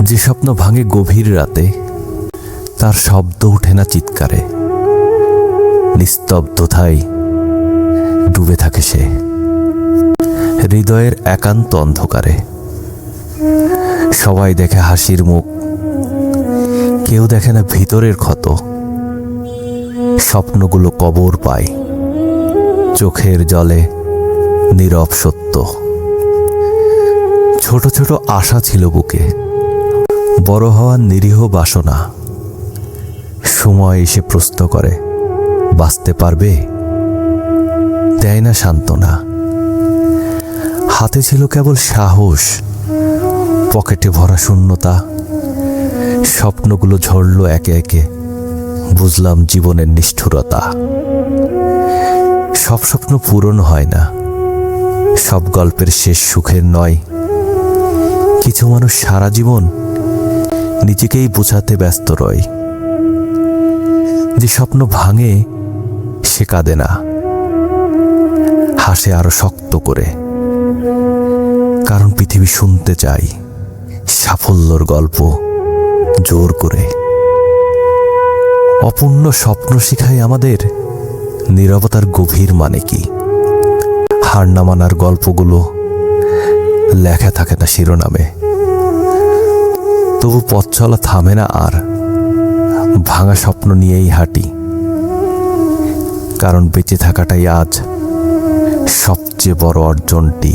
যে স্বপ্ন ভাঙে গভীর রাতে, তার শব্দ ওঠে না চিৎকারে, নিস্তব্ধতায় ডুবে থাকে সে হৃদয়ের একান্ত অন্ধকারে। সবাই দেখে হাসির মুখ, কেউ দেখে না ভিতরের ক্ষত। স্বপ্নগুলো কবর পায় চোখের জলে, নীরব সত্য। ছোট ছোট আশা ছিল বুকে, বড় হওয়ার নিরীহ বাসনা। সময় এসে প্রশ্ন করে, বাঁচতে পারবে? দেয় না সান্ত্বনা। হাতে ছিল কেবল সাহস, পকেটে ভরা শূন্যতা। স্বপ্নগুলো ঝরল একে একে, বুঝলাম জীবনের নিষ্ঠুরতা। সব স্বপ্ন পূরণ হয় না, সব গল্পের শেষ সুখের নয়। কিছু মানুষ সারা জীবন নিজেকেই বোঝাতে ব্যস্ত রয়। যে স্বপ্ন ভাঙে সে কাঁদে না, হাসে আরো শক্ত করে, কারণ পৃথিবী শুনতে চায় সাফল্যর গল্প জোর করে। অপূর্ণ স্বপ্ন শিখায় আমাদের নীরবতার গভীর মানে কি। হার না মানার গল্পগুলো লেখা থাকে না শিরোনামে, তবু পথ চলা থামে না আর। ভাঙা স্বপ্ন নিয়েই হাঁটি, কারণ বেঁচে থাকাটাই আজ সবচেয়ে বড় অর্জনটি।